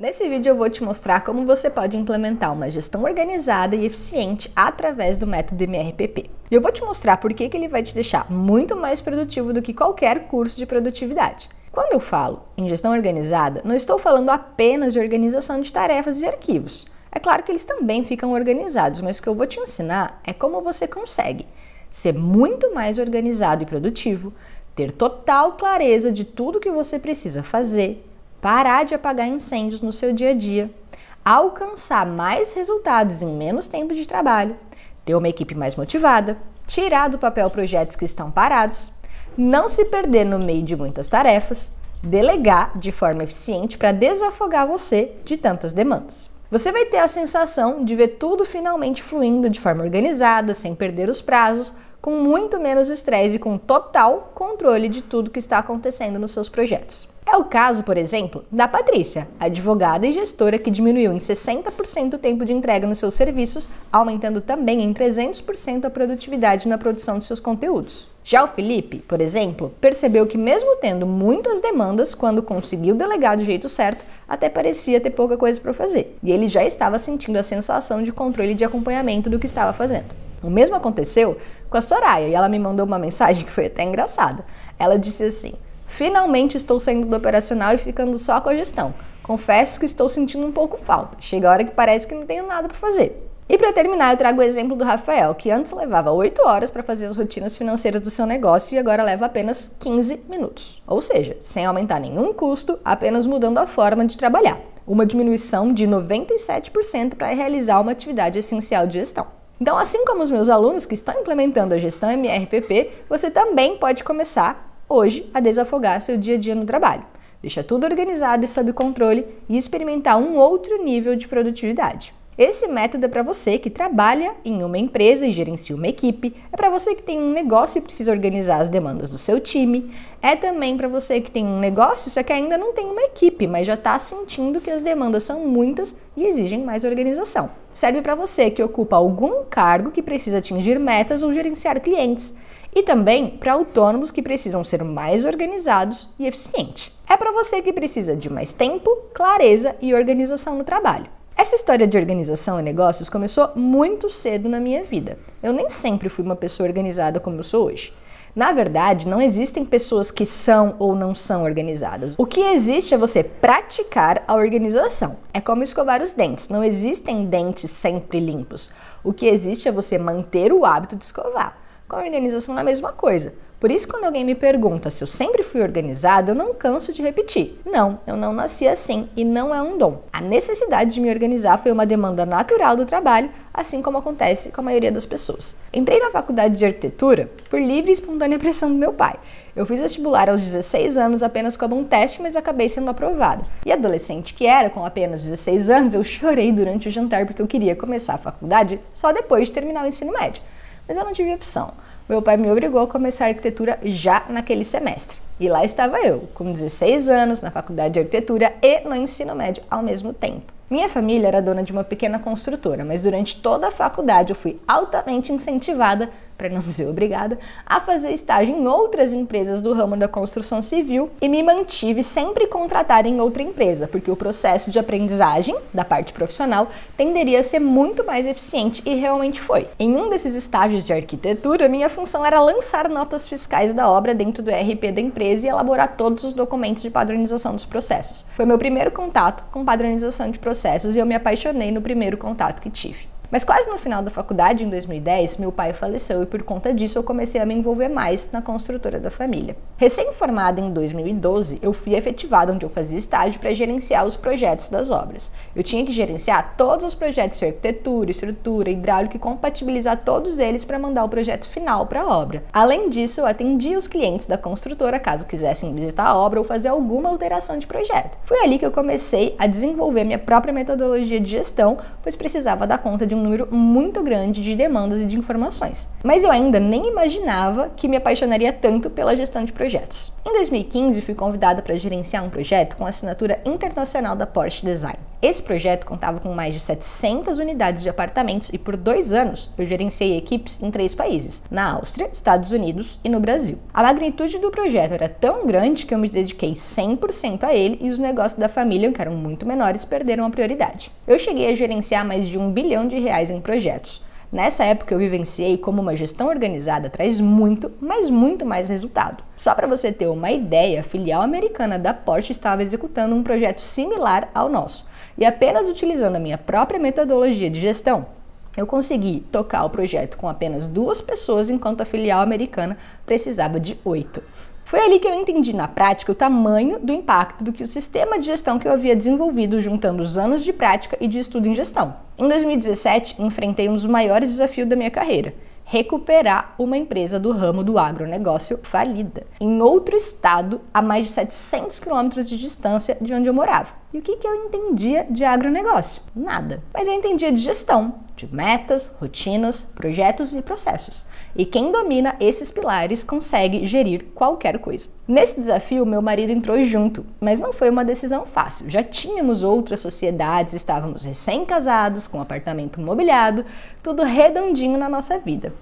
Nesse vídeo eu vou te mostrar como você pode implementar uma gestão organizada e eficiente através do método MRPP. E eu vou te mostrar por que ele vai te deixar muito mais produtivo do que qualquer curso de produtividade. Quando eu falo em gestão organizada, não estou falando apenas de organização de tarefas e arquivos. É claro que eles também ficam organizados, mas o que eu vou te ensinar é como você consegue ser muito mais organizado e produtivo, ter total clareza de tudo que você precisa fazer, parar de apagar incêndios no seu dia a dia, alcançar mais resultados em menos tempo de trabalho, ter uma equipe mais motivada, tirar do papel projetos que estão parados, não se perder no meio de muitas tarefas, delegar de forma eficiente para desafogar você de tantas demandas. Você vai ter a sensação de ver tudo finalmente fluindo de forma organizada, sem perder os prazos, com muito menos estresse e com total controle de tudo que está acontecendo nos seus projetos. É o caso, por exemplo, da Patrícia, advogada e gestora que diminuiu em 60% o tempo de entrega nos seus serviços, aumentando também em 300% a produtividade na produção de seus conteúdos. Já o Felipe, por exemplo, percebeu que mesmo tendo muitas demandas, quando conseguiu delegar do jeito certo, até parecia ter pouca coisa para fazer. E ele já estava sentindo a sensação de controle e de acompanhamento do que estava fazendo. O mesmo aconteceu com a Soraya e ela me mandou uma mensagem que foi até engraçada. Ela disse assim: "Finalmente estou saindo do operacional e ficando só com a gestão. Confesso que estou sentindo um pouco falta. Chega a hora que parece que não tenho nada para fazer." E para terminar, eu trago o exemplo do Rafael, que antes levava 8 horas para fazer as rotinas financeiras do seu negócio e agora leva apenas 15 minutos. Ou seja, sem aumentar nenhum custo, apenas mudando a forma de trabalhar. Uma diminuição de 97% para realizar uma atividade essencial de gestão. Então, assim como os meus alunos que estão implementando a gestão MRPP, você também pode começar hoje a desafogar seu dia a dia no trabalho. Deixa tudo organizado e sob controle e experimentar um outro nível de produtividade. Esse método é para você que trabalha em uma empresa e gerencia uma equipe, é para você que tem um negócio e precisa organizar as demandas do seu time, é também para você que tem um negócio, só que ainda não tem uma equipe, mas já está sentindo que as demandas são muitas e exigem mais organização. Serve para você que ocupa algum cargo que precisa atingir metas ou gerenciar clientes. E também para autônomos que precisam ser mais organizados e eficientes. É para você que precisa de mais tempo, clareza e organização no trabalho. Essa história de organização e negócios começou muito cedo na minha vida. Eu nem sempre fui uma pessoa organizada como eu sou hoje. Na verdade, não existem pessoas que são ou não são organizadas. O que existe é você praticar a organização. É como escovar os dentes. Não existem dentes sempre limpos. O que existe é você manter o hábito de escovar. Com a organização é a mesma coisa. Por isso, quando alguém me pergunta se eu sempre fui organizada, eu não canso de repetir. Não, eu não nasci assim e não é um dom. A necessidade de me organizar foi uma demanda natural do trabalho, assim como acontece com a maioria das pessoas. Entrei na faculdade de arquitetura por livre e espontânea pressão do meu pai. Eu fiz vestibular aos 16 anos apenas como um teste, mas acabei sendo aprovada. E adolescente que era, com apenas 16 anos, eu chorei durante o jantar porque eu queria começar a faculdade só depois de terminar o ensino médio. Mas eu não tive opção. Meu pai me obrigou a começar a arquitetura já naquele semestre. E lá estava eu, com 16 anos, na faculdade de arquitetura e no ensino médio ao mesmo tempo. Minha família era dona de uma pequena construtora, mas durante toda a faculdade eu fui altamente incentivada, para não dizer obrigada, a fazer estágio em outras empresas do ramo da construção civil e me mantive sempre contratada em outra empresa, porque o processo de aprendizagem da parte profissional tenderia a ser muito mais eficiente e realmente foi. Em um desses estágios de arquitetura, minha função era lançar notas fiscais da obra dentro do ERP da empresa e elaborar todos os documentos de padronização dos processos. Foi meu primeiro contato com padronização de processos e eu me apaixonei no primeiro contato que tive. Mas quase no final da faculdade, em 2010, meu pai faleceu e por conta disso eu comecei a me envolver mais na construtora da família. Recém-formada em 2012, eu fui efetivada onde eu fazia estágio para gerenciar os projetos das obras. Eu tinha que gerenciar todos os projetos de arquitetura, estrutura, hidráulica e compatibilizar todos eles para mandar o projeto final para a obra. Além disso, eu atendia os clientes da construtora caso quisessem visitar a obra ou fazer alguma alteração de projeto. Foi ali que eu comecei a desenvolver minha própria metodologia de gestão, pois precisava dar conta de um número muito grande de demandas e de informações. Mas eu ainda nem imaginava que me apaixonaria tanto pela gestão de projetos. Em 2015, fui convidada para gerenciar um projeto com assinatura internacional da Porsche Design. Esse projeto contava com mais de 700 unidades de apartamentos e por 2 anos eu gerenciei equipes em 3 países, na Áustria, Estados Unidos e no Brasil. A magnitude do projeto era tão grande que eu me dediquei 100% a ele e os negócios da família, que eram muito menores, perderam a prioridade. Eu cheguei a gerenciar mais de R$1 bilhão em projetos. Nessa época eu vivenciei como uma gestão organizada traz muito, mas muito mais resultado. Só para você ter uma ideia, a filial americana da Porsche estava executando um projeto similar ao nosso. E apenas utilizando a minha própria metodologia de gestão, eu consegui tocar o projeto com apenas 2 pessoas, enquanto a filial americana precisava de 8. Foi ali que eu entendi na prática o tamanho do impacto do que o sistema de gestão que eu havia desenvolvido juntando os anos de prática e de estudo em gestão. Em 2017, enfrentei um dos maiores desafios da minha carreira: recuperar uma empresa do ramo do agronegócio falida, em outro estado, a mais de 700 quilômetros de distância de onde eu morava. E o que eu entendia de agronegócio? Nada. Mas eu entendia de gestão, de metas, rotinas, projetos e processos. E quem domina esses pilares consegue gerir qualquer coisa. Nesse desafio, meu marido entrou junto, mas não foi uma decisão fácil. Já tínhamos outras sociedades, estávamos recém-casados, com um apartamento mobiliado, tudo redondinho na nossa vida.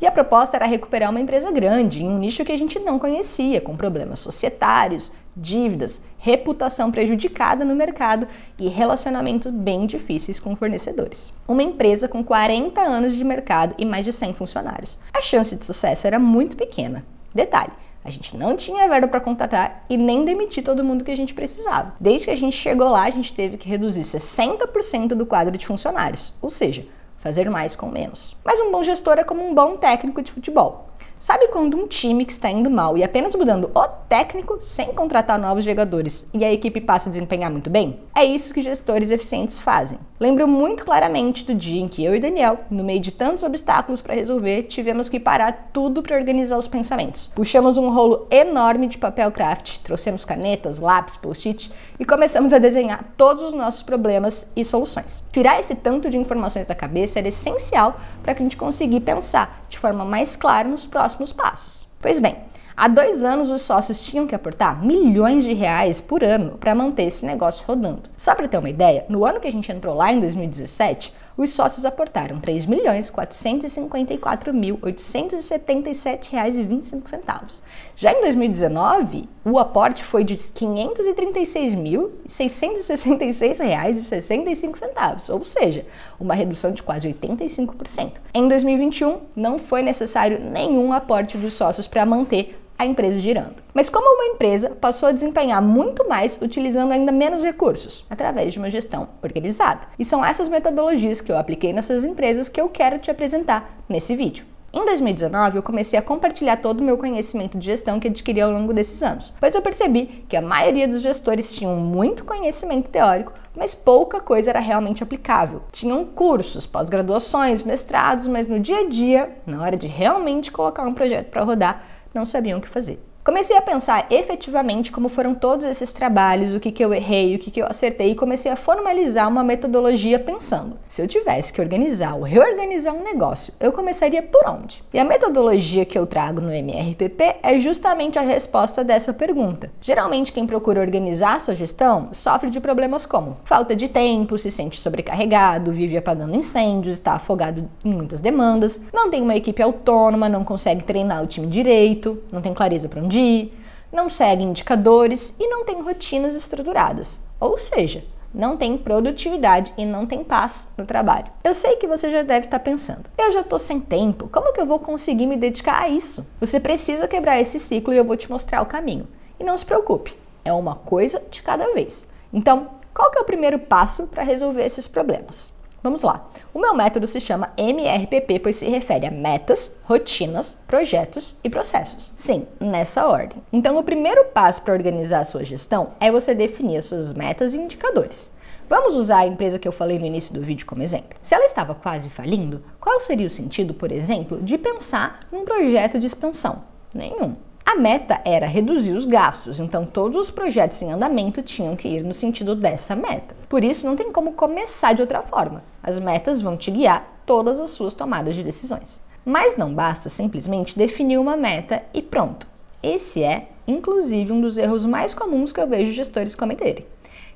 E a proposta era recuperar uma empresa grande, em um nicho que a gente não conhecia, com problemas societários, dívidas, reputação prejudicada no mercado e relacionamentos bem difíceis com fornecedores. Uma empresa com 40 anos de mercado e mais de 100 funcionários. A chance de sucesso era muito pequena. Detalhe: a gente não tinha verba para contratar e nem demitir todo mundo que a gente precisava. Desde que a gente chegou lá, a gente teve que reduzir 60% do quadro de funcionários, ou seja, fazer mais com menos. Mas um bom gestor é como um bom técnico de futebol. Sabe quando um time que está indo mal e apenas mudando o técnico sem contratar novos jogadores e a equipe passa a desempenhar muito bem? É isso que gestores eficientes fazem. Lembro muito claramente do dia em que eu e Daniel, no meio de tantos obstáculos para resolver, tivemos que parar tudo para organizar os pensamentos. Puxamos um rolo enorme de papel craft, trouxemos canetas, lápis, post-it e começamos a desenhar todos os nossos problemas e soluções. Tirar esse tanto de informações da cabeça era essencial para que a gente conseguisse pensar de forma mais clara nos próximos passos. Pois bem, há 2 anos os sócios tinham que aportar milhões de reais por ano para manter esse negócio rodando. Só para ter uma ideia, no ano que a gente entrou lá, em 2017, os sócios aportaram R$ 3.454.877,25. Já em 2019, o aporte foi de R$ 536.666,65, ou seja, uma redução de quase 85%. Em 2021, não foi necessário nenhum aporte dos sócios para manter a empresa girando. Mas como uma empresa passou a desempenhar muito mais utilizando ainda menos recursos, através de uma gestão organizada. E são essas metodologias que eu apliquei nessas empresas que eu quero te apresentar nesse vídeo. Em 2019, eu comecei a compartilhar todo o meu conhecimento de gestão que adquiri ao longo desses anos, pois eu percebi que a maioria dos gestores tinham muito conhecimento teórico, mas pouca coisa era realmente aplicável. Tinham cursos, pós-graduações, mestrados, mas no dia a dia, na hora de realmente colocar um projeto para rodar, não sabiam o que fazer. Comecei a pensar efetivamente como foram todos esses trabalhos, o que eu errei, o que eu acertei, e comecei a formalizar uma metodologia pensando: se eu tivesse que organizar ou reorganizar um negócio, eu começaria por onde? E a metodologia que eu trago no MRPP é justamente a resposta dessa pergunta. Geralmente quem procura organizar a sua gestão sofre de problemas como falta de tempo, se sente sobrecarregado, vive apagando incêndios, está afogado em muitas demandas, não tem uma equipe autônoma, não consegue treinar o time direito, não tem clareza para onde ir, não segue indicadores e não tem rotinas estruturadas. Ou seja, não tem produtividade e não tem paz no trabalho. Eu sei que você já deve estar pensando: eu já estou sem tempo, como que eu vou conseguir me dedicar a isso? Você precisa quebrar esse ciclo e eu vou te mostrar o caminho. E não se preocupe, é uma coisa de cada vez. Então, qual que é o primeiro passo para resolver esses problemas? Vamos lá. O meu método se chama MRPP, pois se refere a metas, rotinas, projetos e processos. Sim, nessa ordem. Então, o primeiro passo para organizar a sua gestão é você definir as suas metas e indicadores. Vamos usar a empresa que eu falei no início do vídeo como exemplo. Se ela estava quase falindo, qual seria o sentido, por exemplo, de pensar num projeto de expansão? Nenhum. A meta era reduzir os gastos, então todos os projetos em andamento tinham que ir no sentido dessa meta. Por isso, não tem como começar de outra forma. As metas vão te guiar todas as suas tomadas de decisões. Mas não basta simplesmente definir uma meta e pronto. Esse é, inclusive, um dos erros mais comuns que eu vejo gestores cometerem.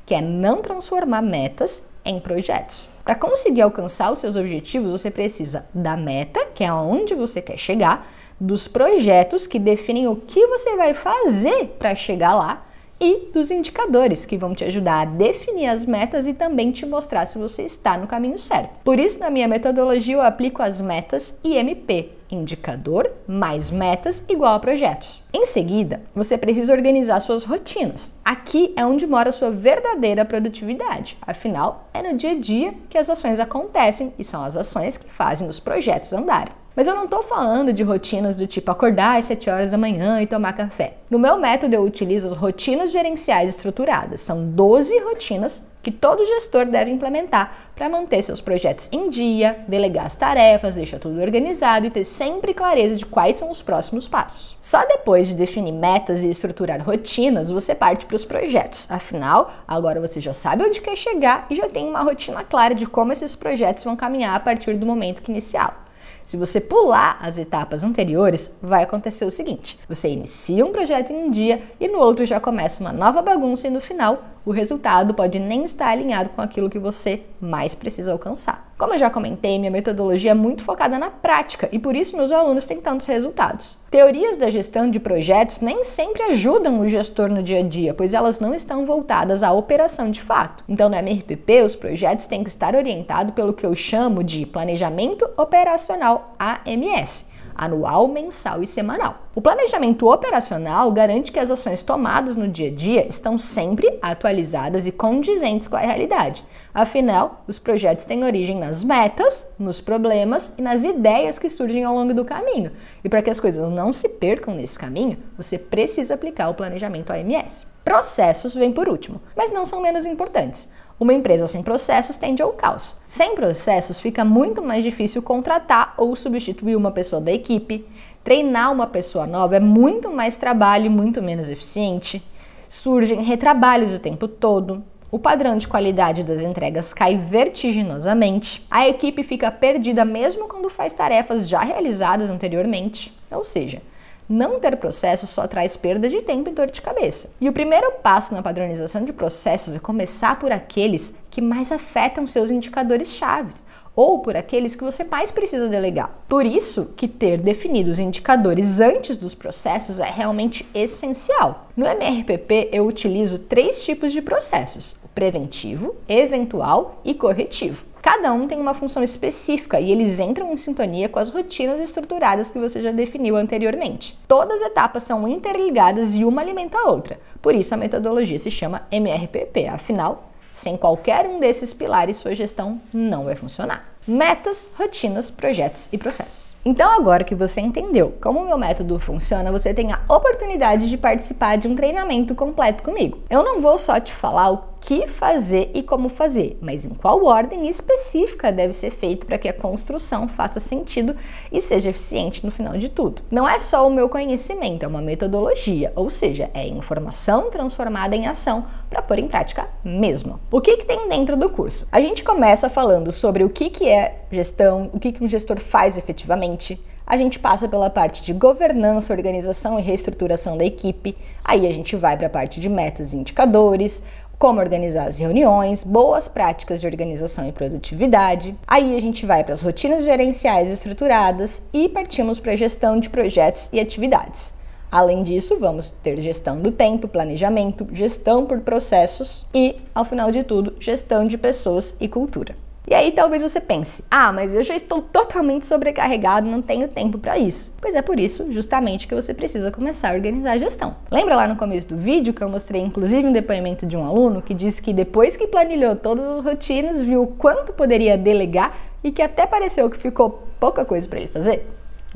que é não transformar metas em projetos. Para conseguir alcançar os seus objetivos, você precisa da meta, que é aonde você quer chegar, dos projetos que definem o que você vai fazer para chegar lá e dos indicadores que vão te ajudar a definir as metas e também te mostrar se você está no caminho certo. Por isso, na minha metodologia, eu aplico as metas IMP, indicador mais metas igual a projetos. Em seguida, você precisa organizar suas rotinas. Aqui é onde mora a sua verdadeira produtividade. Afinal, é no dia a dia que as ações acontecem e são as ações que fazem os projetos andarem. Mas eu não estou falando de rotinas do tipo acordar às 7 horas da manhã e tomar café. No meu método eu utilizo as rotinas gerenciais estruturadas. São 12 rotinas que todo gestor deve implementar para manter seus projetos em dia, delegar as tarefas, deixar tudo organizado e ter sempre clareza de quais são os próximos passos. Só depois de definir metas e estruturar rotinas, você parte para os projetos. Afinal, agora você já sabe onde quer chegar e já tem uma rotina clara de como esses projetos vão caminhar a partir do momento inicial. Se você pular as etapas anteriores, vai acontecer o seguinte: você inicia um projeto em um dia e no outro já começa uma nova bagunça e no final o resultado pode nem estar alinhado com aquilo que você mais precisa alcançar. Como eu já comentei, minha metodologia é muito focada na prática e por isso meus alunos têm tantos resultados. Teorias da gestão de projetos nem sempre ajudam o gestor no dia a dia, pois elas não estão voltadas à operação de fato. Então, no MRPP, os projetos têm que estar orientados pelo que eu chamo de Planejamento Operacional AMS. Anual, mensal e semanal. O planejamento operacional garante que as ações tomadas no dia a dia estão sempre atualizadas e condizentes com a realidade. Afinal, os projetos têm origem nas metas, nos problemas e nas ideias que surgem ao longo do caminho. E para que as coisas não se percam nesse caminho, você precisa aplicar o planejamento AMS. Processos vêm por último, mas não são menos importantes. Uma empresa sem processos tende ao caos. Sem processos, fica muito mais difícil contratar ou substituir uma pessoa da equipe. Treinar uma pessoa nova é muito mais trabalho e muito menos eficiente. Surgem retrabalhos o tempo todo. O padrão de qualidade das entregas cai vertiginosamente. A equipe fica perdida mesmo quando faz tarefas já realizadas anteriormente. Ou seja, não ter processo só traz perda de tempo e dor de cabeça. E o primeiro passo na padronização de processos é começar por aqueles que mais afetam seus indicadores-chave, ou por aqueles que você mais precisa delegar. Por isso que ter definido os indicadores antes dos processos é realmente essencial. No MRPP eu utilizo 3 tipos de processos: o preventivo, eventual e corretivo. Cada um tem uma função específica e eles entram em sintonia com as rotinas estruturadas que você já definiu anteriormente. Todas as etapas são interligadas e uma alimenta a outra. Por isso a metodologia se chama MRPP. Afinal, sem qualquer um desses pilares, sua gestão não vai funcionar. Metas, rotinas, projetos e processos. Então, agora que você entendeu como o meu método funciona, você tem a oportunidade de participar de um treinamento completo comigo. Eu não vou só te falar o que fazer e como fazer, mas em qual ordem específica deve ser feito para que a construção faça sentido e seja eficiente no final de tudo. Não é só o meu conhecimento, é uma metodologia, ou seja, é informação transformada em ação para pôr em prática mesmo. O que tem dentro do curso? A gente começa falando sobre o que é gestão, o que um gestor faz efetivamente. A gente passa pela parte de governança, organização e reestruturação da equipe. Aí a gente vai para a parte de metas e indicadores, como organizar as reuniões, boas práticas de organização e produtividade. Aí a gente vai para as rotinas gerenciais estruturadas e partimos para a gestão de projetos e atividades. Além disso, vamos ter gestão do tempo, planejamento, gestão por processos e, ao final de tudo, gestão de pessoas e cultura. E aí talvez você pense: ah, mas eu já estou totalmente sobrecarregado, não tenho tempo para isso. Pois é por isso, justamente, que você precisa começar a organizar a gestão. Lembra lá no começo do vídeo que eu mostrei inclusive um depoimento de um aluno que disse que depois que planilhou todas as rotinas, viu o quanto poderia delegar e que até pareceu que ficou pouca coisa para ele fazer?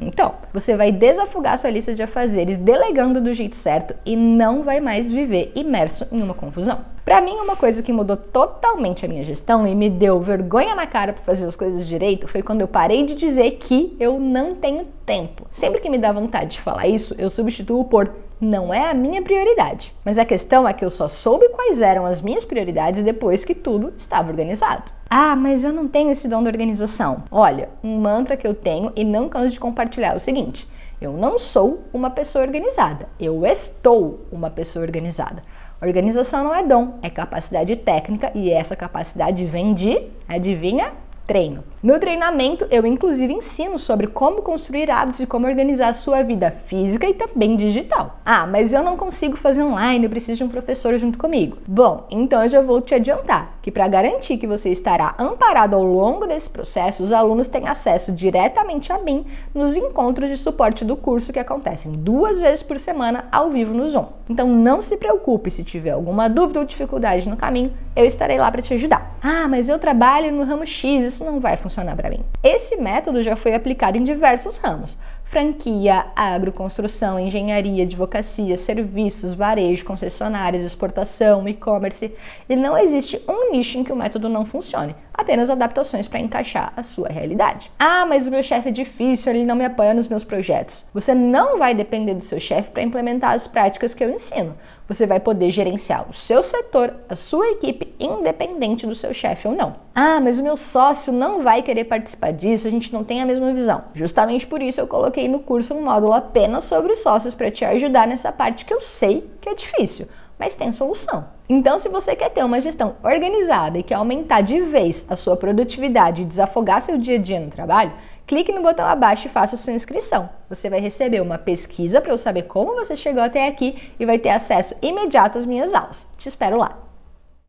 Então, você vai desafogar sua lista de afazeres delegando do jeito certo e não vai mais viver imerso em uma confusão. Para mim, uma coisa que mudou totalmente a minha gestão e me deu vergonha na cara para fazer as coisas direito foi quando eu parei de dizer que eu não tenho tempo. Sempre que me dá vontade de falar isso, eu substituo por não é a minha prioridade. Mas a questão é que eu só soube quais eram as minhas prioridades depois que tudo estava organizado. Ah, mas eu não tenho esse dom da organização. Olha, um mantra que eu tenho e não canso de compartilhar é o seguinte: eu não sou uma pessoa organizada, eu estou uma pessoa organizada. Organização não é dom, é capacidade técnica e essa capacidade vem de, adivinha? Treino. No treinamento, eu inclusive ensino sobre como construir hábitos e como organizar a sua vida física e também digital. Ah, mas eu não consigo fazer online, eu preciso de um professor junto comigo. Bom, então eu já vou te adiantar que para garantir que você estará amparado ao longo desse processo, os alunos têm acesso diretamente a mim nos encontros de suporte do curso que acontecem 2 vezes por semana ao vivo no Zoom. Então não se preocupe se tiver alguma dúvida ou dificuldade no caminho, eu estarei lá para te ajudar. Ah, mas eu trabalho no ramo X, isso não vai funcionar para mim. Esse método já foi aplicado em diversos ramos: franquia, agro, construção, engenharia, advocacia, serviços, varejo, concessionárias, exportação, e-commerce. E não existe um nicho em que o método não funcione, apenas adaptações para encaixar a sua realidade. Ah, mas o meu chefe é difícil, ele não me apoia nos meus projetos. Você não vai depender do seu chefe para implementar as práticas que eu ensino. Você vai poder gerenciar o seu setor, a sua equipe, independente do seu chefe ou não. Ah, mas o meu sócio não vai querer participar disso, a gente não tem a mesma visão. Justamente por isso eu coloquei no curso um módulo apenas sobre sócios para te ajudar nessa parte que eu sei que é difícil, mas tem solução. Então, se você quer ter uma gestão organizada e quer aumentar de vez a sua produtividade e desafogar seu dia a dia no trabalho, clique no botão abaixo e faça sua inscrição. Você vai receber uma pesquisa para eu saber como você chegou até aqui e vai ter acesso imediato às minhas aulas. Te espero lá!